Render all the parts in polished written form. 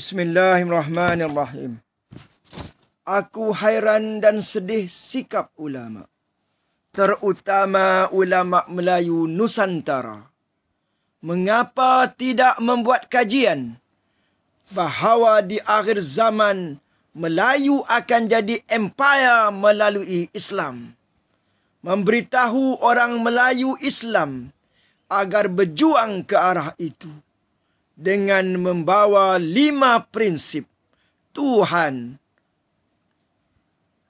Bismillahirrahmanirrahim. Aku hairan dan sedih sikap ulama, terutama ulama Melayu Nusantara. Mengapa tidak membuat kajian bahawa di akhir zaman Melayu akan jadi empire melalui Islam? Memberitahu orang Melayu Islam agar berjuang ke arah itu dengan membawa 5 prinsip Tuhan,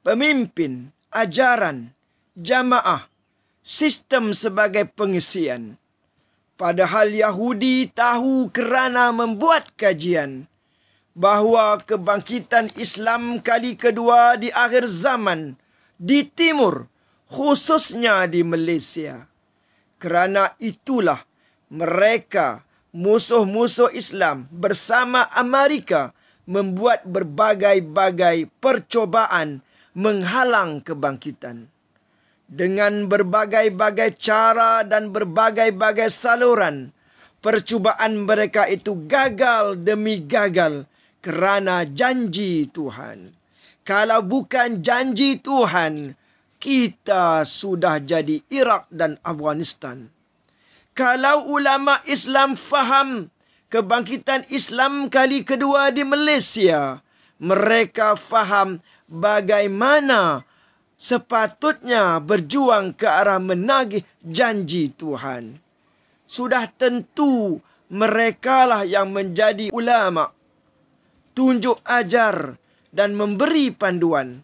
pemimpin, ajaran, jamaah, sistem sebagai pengisian. Padahal Yahudi tahu kerana membuat kajian bahawa kebangkitan Islam kali kedua di akhir zaman di timur, khususnya di Malaysia. Kerana itulah mereka, musuh-musuh Islam bersama Amerika, membuat berbagai-bagai percobaan menghalang kebangkitan. Dengan berbagai-bagai cara dan berbagai-bagai saluran, percubaan mereka itu gagal demi gagal kerana janji Tuhan. Kalau bukan janji Tuhan, kita sudah jadi Iraq dan Afghanistan. Kalau ulama Islam faham kebangkitan Islam kali kedua di Malaysia, mereka faham bagaimana sepatutnya berjuang ke arah menagih janji Tuhan. Sudah tentu merekalah yang menjadi ulama, tunjuk ajar dan memberi panduan.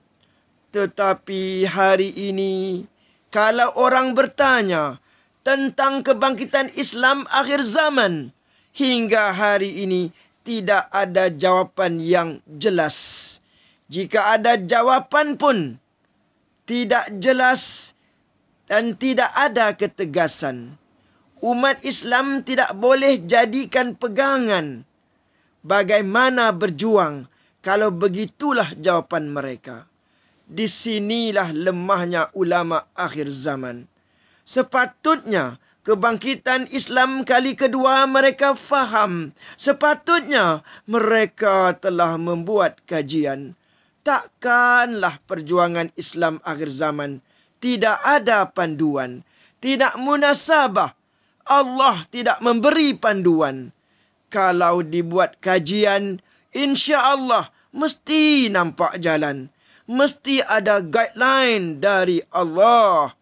Tetapi hari ini, kalau orang bertanya tentang kebangkitan Islam akhir zaman, hingga hari ini tidak ada jawapan yang jelas. Jika ada jawapan pun tidak jelas dan tidak ada ketegasan. Umat Islam tidak boleh jadikan pegangan bagaimana berjuang kalau begitulah jawapan mereka. Di sinilah lemahnya ulama akhir zaman. Sepatutnya kebangkitan Islam kali kedua mereka faham. Sepatutnya mereka telah membuat kajian. Takkanlah perjuangan Islam akhir zaman tidak ada panduan, tidak munasabah. Allah tidak memberi panduan. Kalau dibuat kajian, insya-Allah mesti nampak jalan. Mesti ada guideline dari Allah.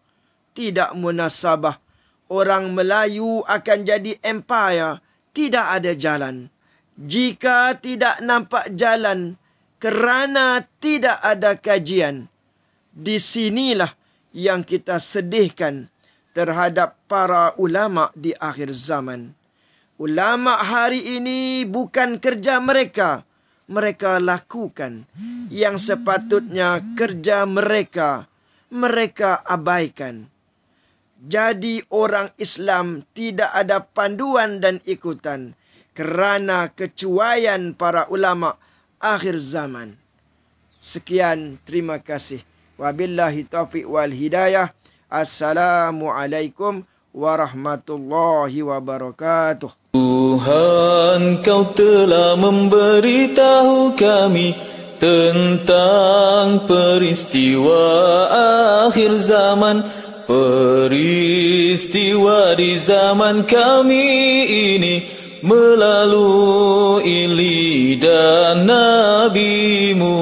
Tidak munasabah. Orang Melayu akan jadi empire. Tidak ada jalan. Jika tidak nampak jalan kerana tidak ada kajian, di sinilah yang kita sedihkan terhadap para ulama di akhir zaman. Ulama hari ini bukan kerja mereka. Mereka lakukan yang sepatutnya kerja mereka. Mereka abaikan. Jadi orang Islam tidak ada panduan dan ikutan kerana kecuaian para ulama akhir zaman. Sekian, terima kasih. Wabillahi taufiq wal hidayah. Assalamualaikum warahmatullahi wabarakatuh. Tuhan, Kau telah memberitahu kami tentang peristiwa akhir zaman. Peristiwa di zaman kami ini melalui lidah Nabi-Mu.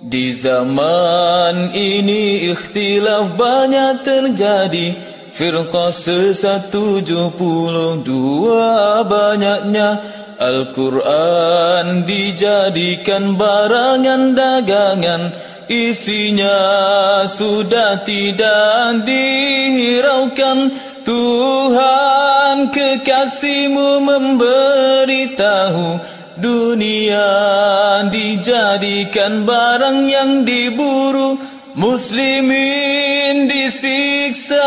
Di zaman ini ikhtilaf banyak terjadi, firqah sesat 72 banyaknya. Al-Quran dijadikan barangan dagangan, isinya sudah tidak dihiraukan. Tuhan, kekasih-Mu memberitahu dunia dijadikan barang yang diburu. Muslimin disiksa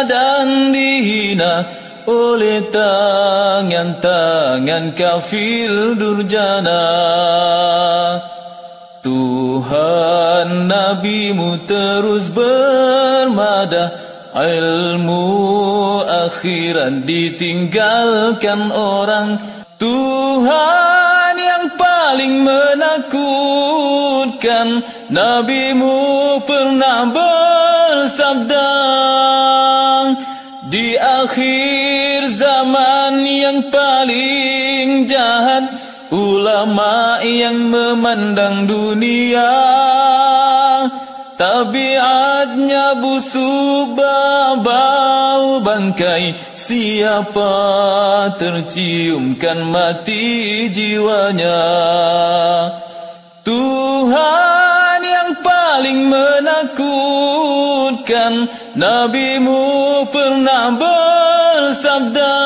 dan dihina oleh tangan-tangan kafir durjana. Tuhan, Nabi-Mu terus bermadah, ilmu akhirat ditinggalkan orang. Tuhan, paling menakutkan, Nabimu pernah bersabda, di akhir zaman yang paling jahat, ulama yang memandang dunia tabiatnya busuk bau bangkai. Siapa terciumkan mati jiwanya. Tuhan yang paling menakutkan, Nabimu pernah bersabda,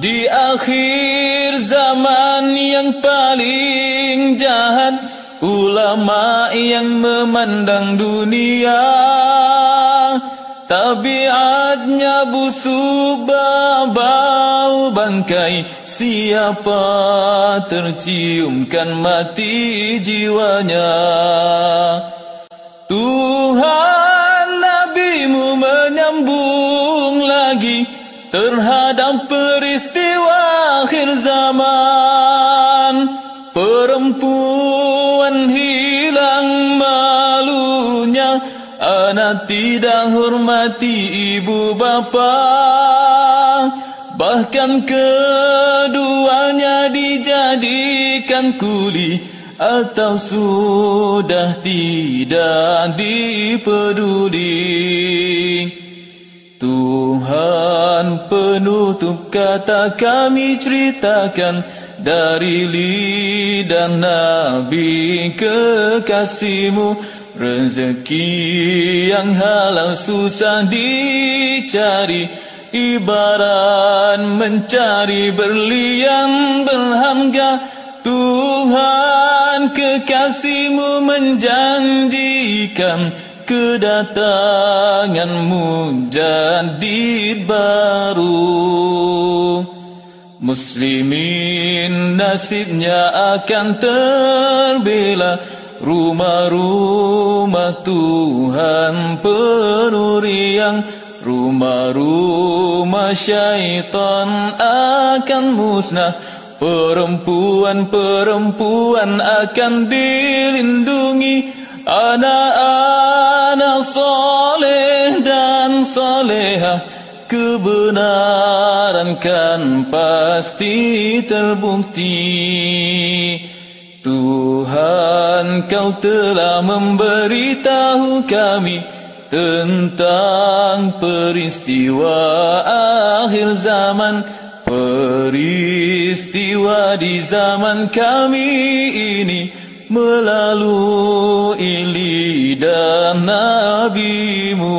di akhir zaman yang paling jahat, ulama yang memandang dunia tabiatnya busuk bau bangkai. Siapa terciumkan mati jiwanya. Tuhan Nabimu menyambung lagi terhadap peristiwa akhir zaman. Perempuan hilang malunya, anak tidak hormati ibu bapa, bahkan keduanya dijadikan kuli atau sudah tidak dipeduli. Tuhan penutup kata kami ceritakan dari lidah Nabi kekasihmu, rezeki yang halal susah dicari, ibarat mencari berlian berharga. Tuhan kekasihmu menjanjikan kedatanganmu jadid baru. Muslimin nasibnya akan terbela, rumah-rumah Tuhan penuh riang, rumah-rumah syaitan akan musnah, perempuan-perempuan akan dilindungi, anak-anak soleh dan solehah, kebenaran kan pasti terbukti. Tuhan, Kau telah memberitahu kami tentang peristiwa akhir zaman, peristiwa di zaman kami ini melalui lidah Nabimu.